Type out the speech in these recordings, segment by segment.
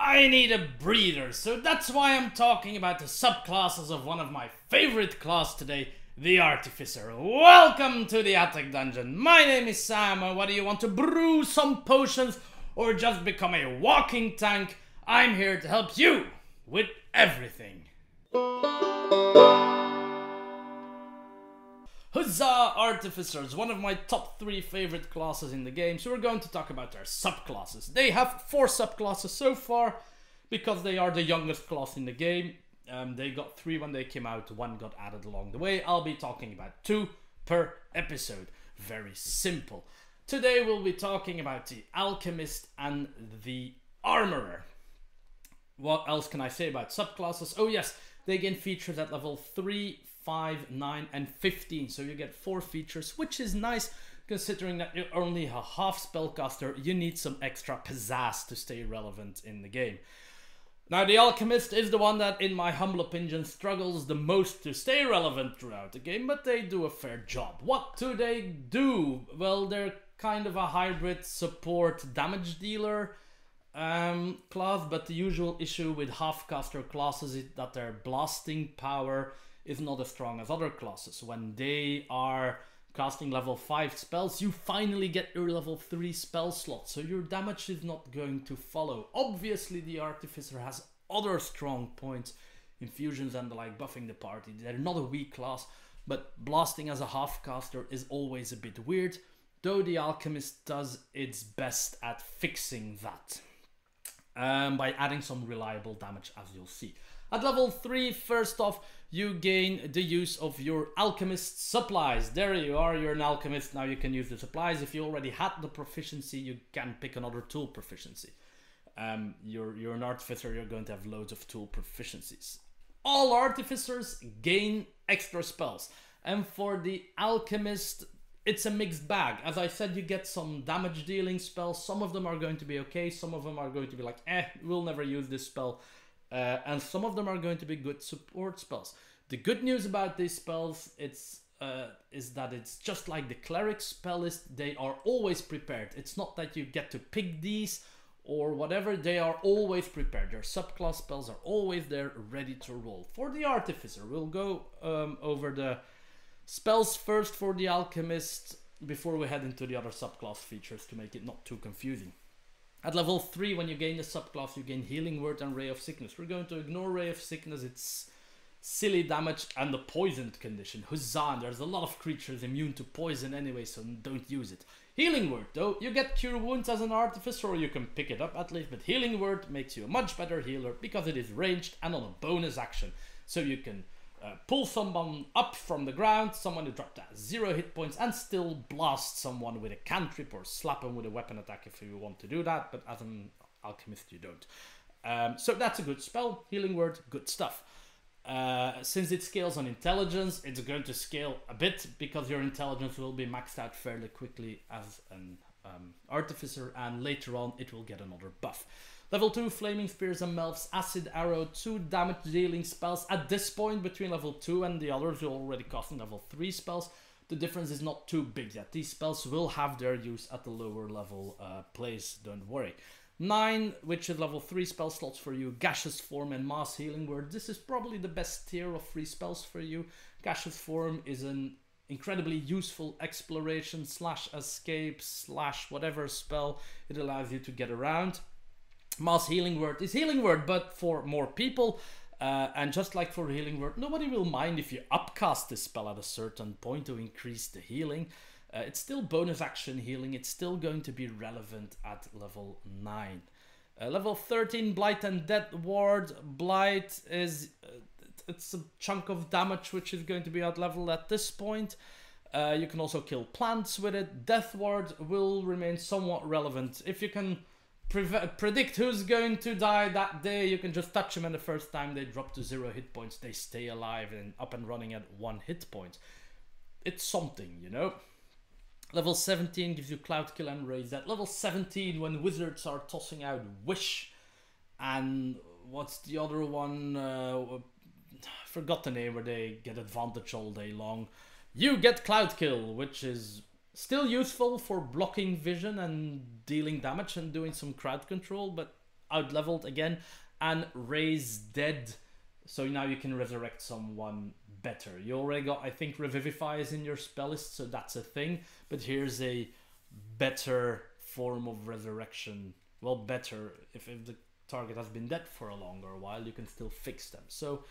I need a breather, so that's why I'm talking about the subclasses of one of my favorite class today, the Artificer. Welcome to the Attic Dungeon. My name is Sam, and whether you want to brew some potions or just become a walking tank, I'm here to help you with everything. Huzzah, Artificers, one of my top 3 favorite classes in the game, so we're going to talk about their subclasses. They have 4 subclasses so far, because they are the youngest class in the game. They got 3 when they came out, 1 got added along the way. I'll be talking about 2 per episode. Very simple. Today we'll be talking about the alchemist and the armourer. What else can I say about subclasses? Oh yes, they gain features at level 3, 5, 9 and 15, so you get 4 features, which is nice considering that you're only a half spellcaster. You need some extra pizzazz to stay relevant in the game. Now the alchemist is the one that, in my humble opinion, struggles the most to stay relevant throughout the game, but they do a fair job. What do they do? Well, they're kind of a hybrid support damage dealer class, but the usual issue with half-caster classes is that their blasting power is not as strong as other classes. When they are casting level 5 spells, you finally get your level 3 spell slot, so your damage is not going to follow. Obviously the Artificer has other strong points, infusions and the like, buffing the party. They're not a weak class, but blasting as a half caster is always a bit weird, though the alchemist does its best at fixing that by adding some reliable damage, as you'll see. At level 3, first off, you gain the use of your alchemist supplies. There you are, you're an alchemist, now you can use the supplies. If you already had the proficiency, you can pick another tool proficiency. You're an artificer, you're going to have loads of tool proficiencies. All artificers gain extra spells, and for the alchemist, it's a mixed bag. As I said, you get some damage dealing spells. Some of them are going to be okay, some of them are going to be like, we'll never use this spell. And some of them are going to be good support spells. The good news about these spells is that it's just like the cleric spell list. They are always prepared. It's not that you get to pick these or whatever. They are always prepared. Their subclass spells are always there, ready to roll. For the Artificer, we'll go over the spells first for the alchemist before we head into the other subclass features to make it not too confusing. At level 3, when you gain the subclass, you gain Healing Word and Ray of Sickness. We're going to ignore Ray of Sickness, it's silly damage and the poisoned condition. Huzzah, and there's a lot of creatures immune to poison anyway, so don't use it. Healing Word, though, you get Cure Wounds as an Artificer, or you can pick it up at least, but Healing Word makes you a much better healer because it is ranged and on a bonus action. So you can pull someone up from the ground, someone who dropped at 0 hit points, and still blast someone with a cantrip or slap them with a weapon attack if you want to do that, but as an alchemist you don't. So that's a good spell. Healing Word, good stuff. Since it scales on intelligence, it's going to scale a bit because your intelligence will be maxed out fairly quickly as an artificer, and later on it will get another buff. Level 2, Flaming Spears and Melf's Acid Arrow, 2 damage dealing spells. At this point, between level 2 and the others, you're already casting level 3 spells. The difference is not too big yet. These spells will have their use at the lower level place, don't worry. 9, which is level 3 spell slots for you, Gaseous Form and Mass Healing Word. This is probably the best tier of free spells for you. Gaseous Form is an incredibly useful exploration / escape / whatever spell. It allows you to get around. Mass Healing Word is Healing Word, but for more people, and just like for Healing Word, nobody will mind if you upcast this spell at a certain point to increase the healing. It's still bonus action healing, it's still going to be relevant at level 9. Level 13, Blight and Death Ward. Blight is it's a chunk of damage which is going to be out level at this point. You can also kill plants with it. Death Ward will remain somewhat relevant. If you can predict who's going to die that day, you can just touch them, and the first time they drop to 0 hit points, they stay alive and up and running at 1 hit point. It's something, you know. Level 17 gives you Cloud Kill and Raise That. Level 17, when wizards are tossing out Wish, and what's the other one? I forgot the name, where they get advantage all day long. You get Cloud Kill, which is still useful for blocking vision and dealing damage and doing some crowd control, but out-leveled again, and raise dead, so now you can resurrect someone better. You already got, I think, Revivify is in your spell list, so that's a thing, but here's a better form of resurrection. Well, better, if the target has been dead for a longer while, you can still fix them. So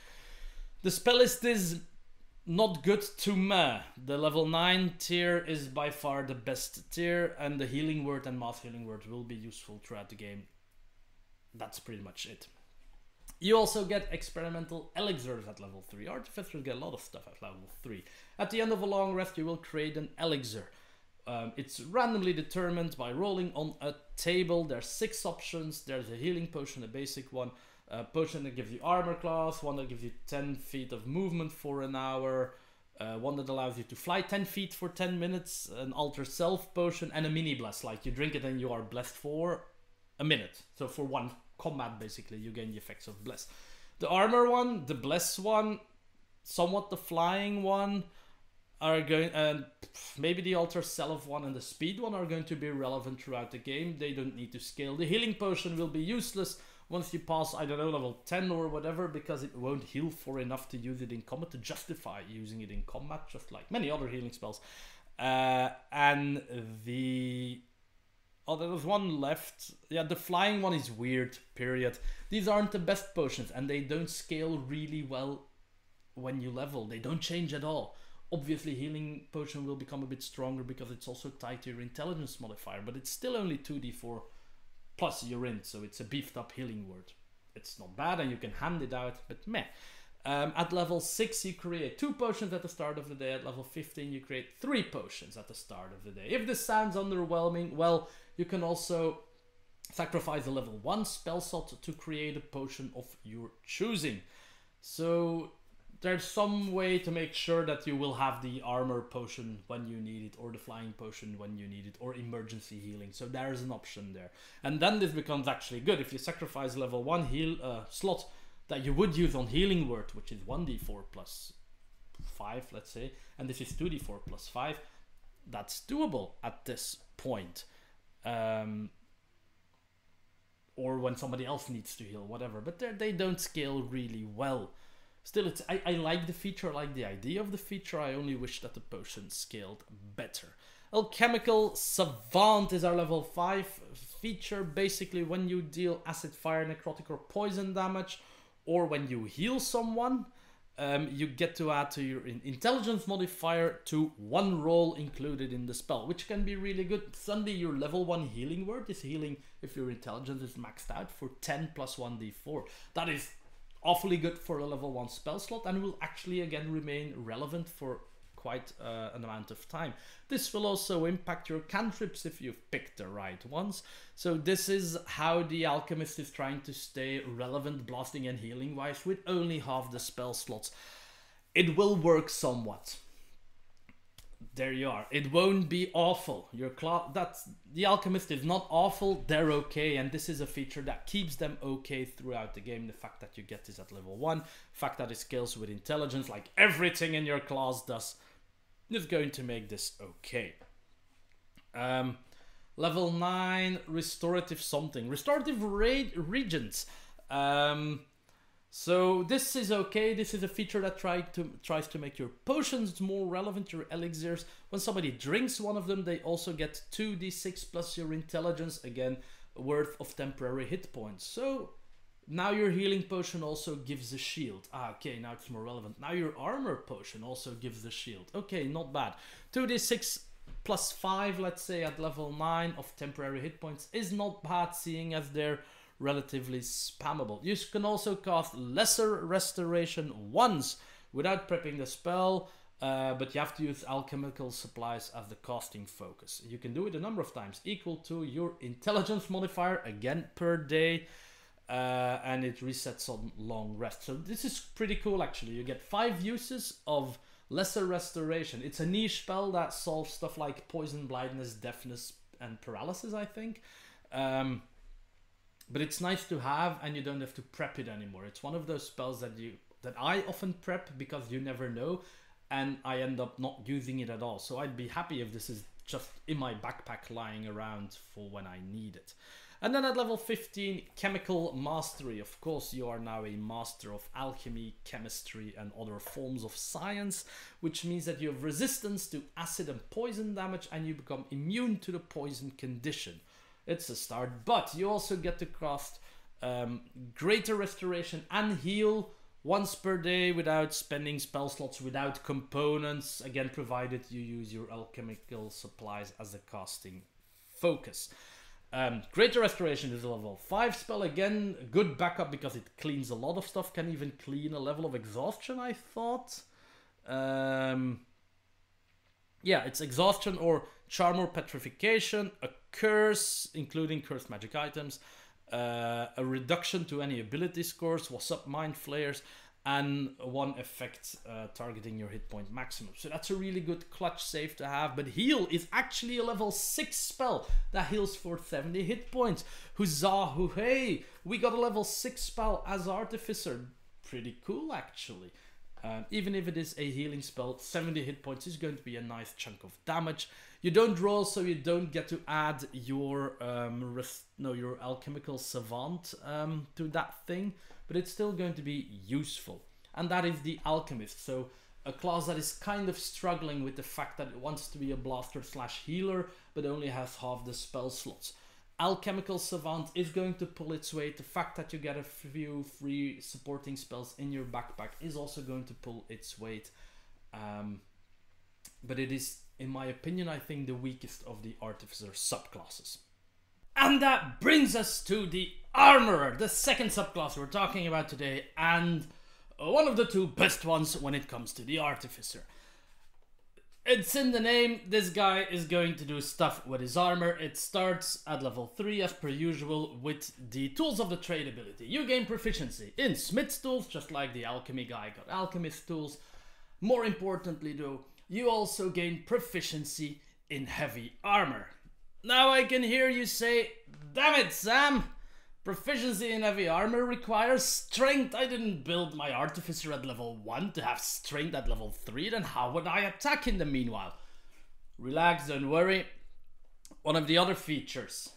the spell list is not good to meh. The level 9 tier is by far the best tier, and the healing word and mass healing word will be useful throughout the game. That's pretty much it. You also get experimental elixirs at level 3. Artificers get a lot of stuff at level 3. At the end of a long rest, you will create an elixir. It's randomly determined by rolling on a table. There's 6 options. There's a healing potion, a basic one. A potion that gives you armor class, one that gives you 10 feet of movement for an hour, one that allows you to fly 10 feet for 10 minutes, an alter self potion, and a mini bless, like you drink it and you are blessed for a minute. So for one combat, basically, you gain the effects of bless. The armor one, the bless one, somewhat the flying one are going, and maybe the alter self one and the speed one are going to be relevant throughout the game. They don't need to scale. The healing potion will be useless once you pass, I don't know, level 10 or whatever, because it won't heal for enough to use it in combat, to justify using it in combat, just like many other healing spells. And the... Oh, there was one left. Yeah, the flying one is weird, period. These aren't the best potions, and they don't scale really well when you level. They don't change at all. Obviously, healing potion will become a bit stronger because it's also tied to your intelligence modifier, but it's still only 2d4 plus you're in, so it's a beefed up healing word. It's not bad, and you can hand it out, but meh. At level 6 you create 2 potions at the start of the day. At level 15 you create 3 potions at the start of the day. If this sounds underwhelming, well, you can also sacrifice a level 1 spell slot to create a potion of your choosing. So there's some way to make sure that you will have the armor potion when you need it, or the flying potion when you need it, or emergency healing. So there's an option there. And then this becomes actually good. If you sacrifice level 1 heal slot that you would use on healing word, which is 1d4 plus 5, let's say, and this is 2d4 plus 5, that's doable at this point. Or when somebody else needs to heal, whatever. But they don't scale really well. Still, I like the feature, I like the idea of the feature. I only wish that the potion scaled better. Alchemical Savant is our level 5 feature. Basically, when you deal acid, fire, necrotic, or poison damage, or when you heal someone, you get to add to your intelligence modifier to 1 roll included in the spell, which can be really good. Suddenly your level 1 healing word is healing if your intelligence is maxed out for 10 plus 1d4. That is awfully good for a level 1 spell slot, and will actually again remain relevant for quite an amount of time. This will also impact your cantrips if you've picked the right ones. So this is how the alchemist is trying to stay relevant blasting and healing wise with only half the spell slots. It will work somewhat. There you are. It won't be awful. Your that's the alchemist is not awful. They're okay, and this is a feature that keeps them okay throughout the game. The fact that you get this at level 1, the fact that it scales with intelligence, like everything in your class does, is going to make this okay. Level 9, restorative something, restorative regents. So this is okay. This is a feature that tries to make your potions more relevant, your elixirs. When somebody drinks one of them, they also get 2d6 plus your intelligence, again, worth of temporary hit points. So now your healing potion also gives a shield. Okay, now it's more relevant. Now your armor potion also gives the shield. Okay, not bad. 2d6 plus 5, let's say, at level 9 of temporary hit points is not bad, seeing as they're relatively spammable. You can also cast lesser restoration once without prepping the spell, but you have to use alchemical supplies as the casting focus. You can do it a number of times, equal to your intelligence modifier, again per day, and it resets on long rest. So this is pretty cool actually. You get 5 uses of lesser restoration. It's a niche spell that solves stuff like poison, blindness, deafness, and paralysis, I think. But it's nice to have, and you don't have to prep it anymore. It's one of those spells that I often prep because you never know, and I end up not using it at all. So I'd be happy if this is just in my backpack lying around for when I need it. And then at level 15, chemical mastery. Of course, you are now a master of alchemy, chemistry, and other forms of science, which means that you have resistance to acid and poison damage, and you become immune to the poison condition. It's a start, but you also get to cast greater restoration and heal once per day without spending spell slots, without components, again provided you use your alchemical supplies as a casting focus. Greater restoration is a level 5 spell, again good backup because it cleans a lot of stuff, can even clean a level of exhaustion, I thought. Yeah, it's exhaustion or charm or petrification, a curse including cursed magic items, a reduction to any ability scores, what's up, mind flayers, and one effect targeting your hit point maximum. So that's a really good clutch save to have. But heal is actually a level 6 spell that heals for 70 hit points. Huzzah, hooray! We got a level 6 spell as Artificer. Pretty cool, actually. Even if it is a healing spell, 70 hit points is going to be a nice chunk of damage. You don't roll, so you don't get to add your your alchemical savant to that thing, but it's still going to be useful. And that is the alchemist, so a class that is kind of struggling with the fact that it wants to be a blaster slash healer, but only has half the spell slots. Alchemical savant is going to pull its weight. The fact that you get a few free supporting spells in your backpack is also going to pull its weight. But it is, in my opinion, I think the weakest of the Artificer subclasses. And that brings us to the Armourer, the second subclass we're talking about today, and one of the two best ones when it comes to the Artificer. It's in the name, this guy is going to do stuff with his armor. It starts at level 3 as per usual with the tools of the trade ability. You gain proficiency in smith's tools, just like the alchemy guy got alchemist tools. More importantly though, you also gain proficiency in heavy armor. Now I can hear you say, damn it Sam, proficiency in heavy armor requires strength. I didn't build my Artificer at level 1 to have strength at level 3, then how would I attack in the meanwhile? Relax, don't worry. One of the other features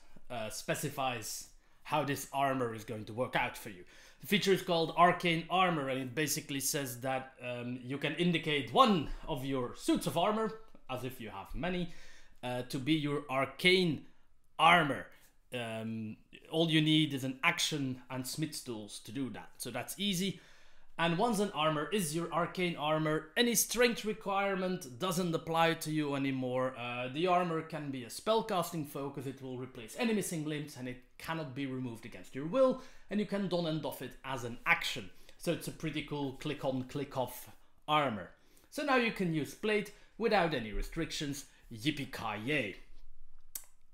specifies how this armor is going to work out for you. The feature is called Arcane Armor, and it basically says that you can indicate one of your suits of armor, as if you have many, to be your arcane armor. All you need is an action and smith's tools to do that, so that's easy. And once an armor is your arcane armor, any strength requirement doesn't apply to you anymore. The armor can be a spellcasting focus, it will replace any missing limbs, and it cannot be removed against your will, and you can don and doff it as an action. So it's a pretty cool click on, click off armor. So now you can use plate without any restrictions. Yippee-ki-yay.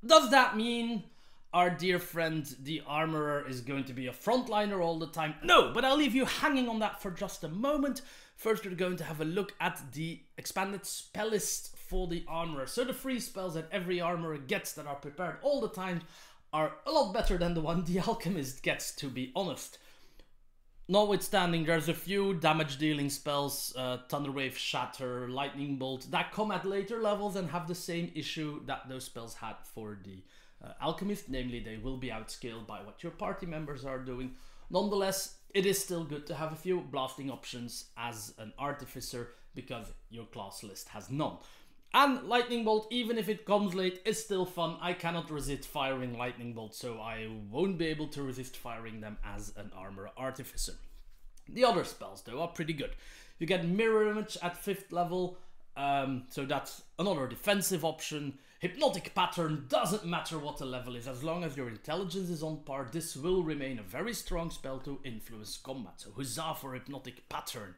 Does that mean our dear friend the Armourer is going to be a frontliner all the time? No, but I'll leave you hanging on that for just a moment. First we're going to have a look at the expanded spell list for the Armourer. So the free spells that every Armourer gets that are prepared all the time are a lot better than the one the Alchemist gets, to be honest. Notwithstanding, there's a few damage dealing spells, Thunderwave, Shatter, Lightning Bolt, that come at later levels and have the same issue that those spells had for the Alchemist, namely they will be outscaled by what your party members are doing. Nonetheless, it is still good to have a few blasting options as an Artificer because your class list has none. And Lightning Bolt, even if it comes late, is still fun. I cannot resist firing Lightning Bolt, so I won't be able to resist firing them as an Armor Artificer. The other spells, though, are pretty good. You get Mirror Image at 5th level, so that's another defensive option. Hypnotic Pattern, doesn't matter what the level is, as long as your intelligence is on par, this will remain a very strong spell to influence combat. So huzzah for Hypnotic Pattern.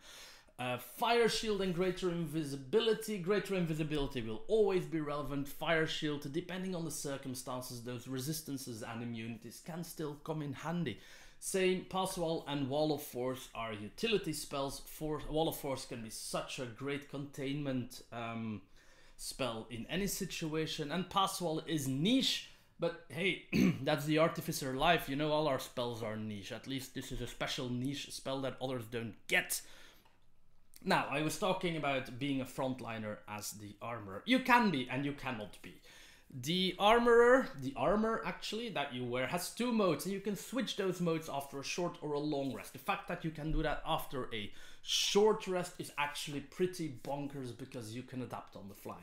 Fire Shield and Greater Invisibility. Greater Invisibility will always be relevant. Fire Shield, depending on the circumstances, those resistances and immunities can still come in handy. Same, Pass Wall and Wall of Force are utility spells. Wall of Force can be such a great containment spell in any situation, and Pass Wall is niche, but hey, that's the Artificer life, you know, all our spells are niche. At least this is a special niche spell that others don't get. Now, I was talking about being a frontliner as the Armourer. You can be and you cannot be. The armor actually that you wear has 2 modes, and you can switch those modes after a short or a long rest. The fact that you can do that after a short rest is actually pretty bonkers because you can adapt on the fly.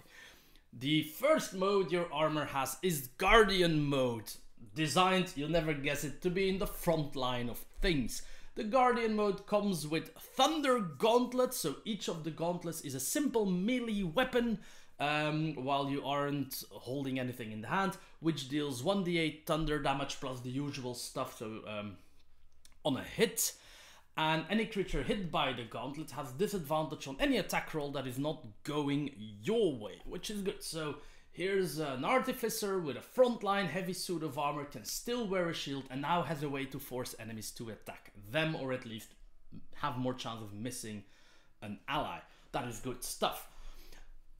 The first mode your armor has is Guardian mode, designed, you'll never guess it, to be in the front line of things. The Guardian mode comes with Thunder Gauntlets, so each of the gauntlets is a simple melee weapon, while you aren't holding anything in the hand, which deals 1d8 thunder damage plus the usual stuff, so on a hit. And any creature hit by the gauntlet has disadvantage on any attack roll that is not going your way, which is good. So here's an Artificer with a frontline heavy suit of armor, can still wear a shield, and now has a way to force enemies to attack them, or at least have more chance of missing an ally. That is good stuff.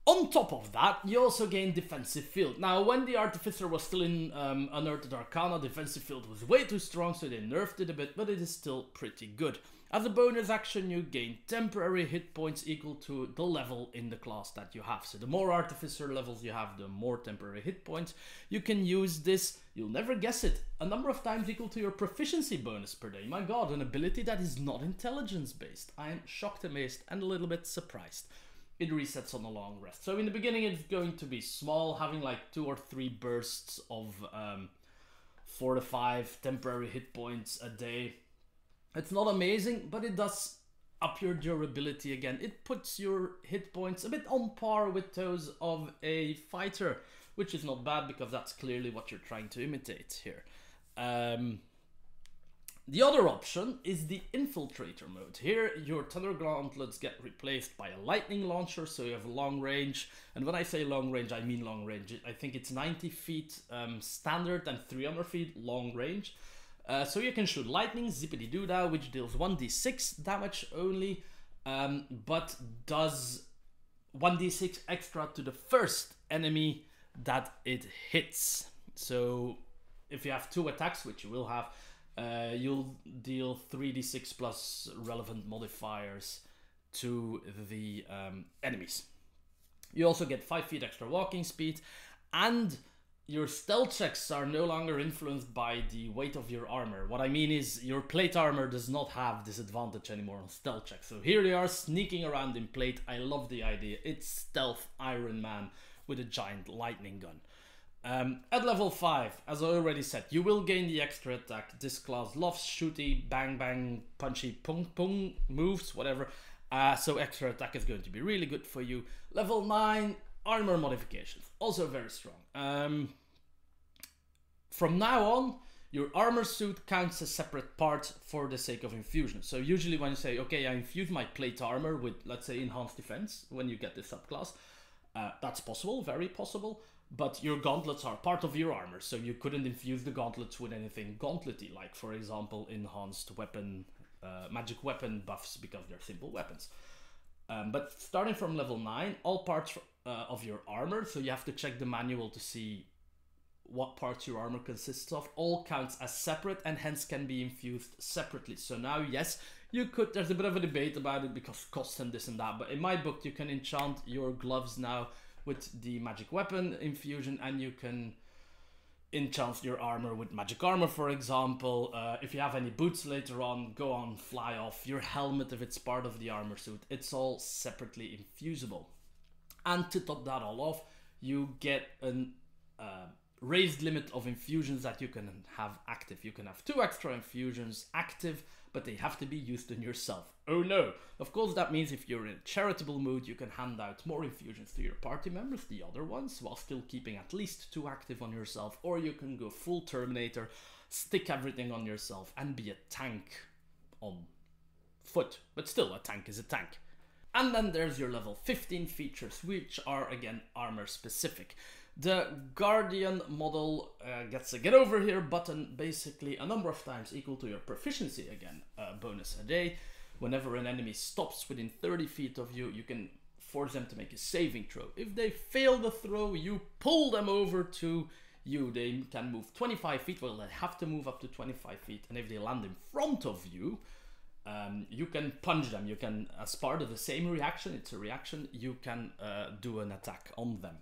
On top of that, you also gain Defensive Field. Now, when the Artificer was still in Unearthed Arcana, Defensive Field was way too strong, so they nerfed it a bit, but it is still pretty good. As a bonus action, you gain temporary hit points equal to the level in the class that you have. So the more Artificer levels you have, the more temporary hit points. You can use this, you'll never guess it, a number of times equal to your proficiency bonus per day. My god, an ability that is not intelligence based. I am shocked, amazed, and a little bit surprised. It resets on a long rest. So in the beginning it's going to be small, having like 2 or 3 bursts of 4 to 5 temporary hit points a day. It's not amazing, but it does up your durability again. It puts your hit points a bit on par with those of a fighter, which is not bad because that's clearly what you're trying to imitate here. The other option is the Infiltrator mode. Here, your Thunder Gauntlets get replaced by a Lightning Launcher, so you have long range. And when I say long range, I mean long range. I think it's 90 feet standard and 300 feet long range. So you can shoot lightning, zippity-doo-dah, which deals 1d6 damage only, but does 1d6 extra to the first enemy that it hits. So if you have 2 attacks, which you will have, you'll deal 3d6 plus relevant modifiers to the enemies. You also get 5 feet extra walking speed, and your stealth checks are no longer influenced by the weight of your armor. What I mean is your plate armor does not have disadvantage anymore on stealth checks. So here they are sneaking around in plate. I love the idea. It's stealth Iron Man with a giant lightning gun. At level 5, as I already said, you will gain the extra attack. This class loves shooty, bang bang, punchy, pung pung moves, whatever. So extra attack is going to be really good for you. Level 9, armor modifications, also very strong. From now on, your armor suit counts as separate part for the sake of infusion. So usually when you say, okay, I infuse my plate armor with, let's say, enhanced defense, when you get this subclass, that's possible, very possible. But your gauntlets are part of your armor, so you couldn't infuse the gauntlets with anything gauntlety, like, for example, enhanced weapon, magic weapon buffs, because they're simple weapons. But starting from level 9, all parts of your armor, so you have to check the manual to see what parts your armor consists of, all counts as separate and hence can be infused separately. So now, yes, you could, there's a bit of a debate about it because cost and this and that, but in my book you can enchant your gloves now with the magic weapon infusion, and you can enchant your armor with magic armor, for example. If you have any boots later on, go on, fly off. Your helmet, if it's part of the armor suit, it's all separately infusible. And to top that all off, you get an raised limit of infusions that you can have active. You can have 2 extra infusions active, but they have to be used on yourself. Oh no! Of course that means if you're in a charitable mood, you can hand out more infusions to your party members, the other ones, while still keeping at least 2 active on yourself, or you can go full Terminator, stick everything on yourself, and be a tank on foot. But still, a tank is a tank. And then there's your level 15 features, which are again armor specific. The Guardian model gets a get over here button basically a number of times equal to your proficiency, again, bonus a day. Whenever an enemy stops within 30 feet of you, you can force them to make a saving throw. If they fail the throw, you pull them over to you. They can move 25 feet, well, they have to move up to 25 feet, and if they land in front of you, you can punch them. You can, as part of the same reaction, it's a reaction, you can do an attack on them.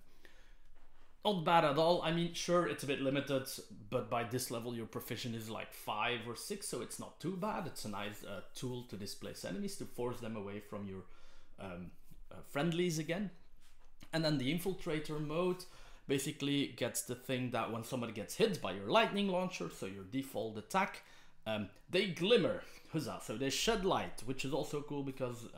Not bad at all. I mean, sure, it's a bit limited, but by this level your proficiency is like 5 or 6, so it's not too bad. It's a nice tool to displace enemies, to force them away from your friendlies again. And then the infiltrator mode basically gets the thing that when somebody gets hit by your lightning launcher, so your default attack, they glimmer, huzzah, so they shed light, which is also cool because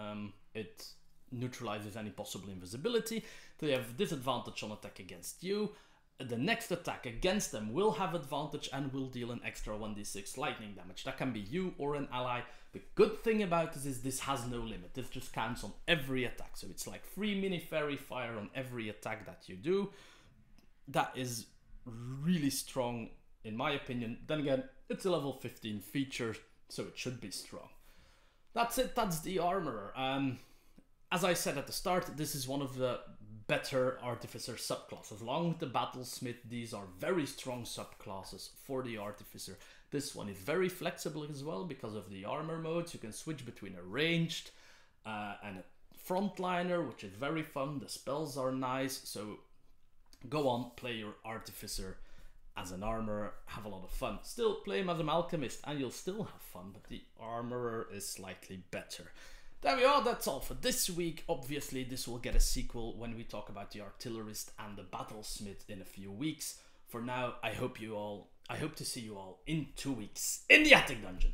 it neutralizes any possible invisibility. They have disadvantage on attack against you. The next attack against them will have advantage and will deal an extra 1d6 lightning damage. That can be you or an ally. The good thing about this is this has no limit. This just counts on every attack. So it's like 3 mini fairy fire on every attack that you do. That is really strong in my opinion. Then again, it's a level 15 feature, so it should be strong. That's it, that's the armourer. As I said at the start, this is one of the better artificer subclasses. Along with the battlesmith, these are very strong subclasses for the artificer. This one is very flexible as well because of the armor modes. You can switch between a ranged and a frontliner, which is very fun. The spells are nice, so go on, play your artificer as an armourer, have a lot of fun. Still play him as an alchemist and you'll still have fun, but the armourer is slightly better. There we are, that's all for this week. Obviously this will get a sequel when we talk about the artillerist and the battlesmith in a few weeks. For now, I hope to see you all in 2 weeks in the attic dungeon.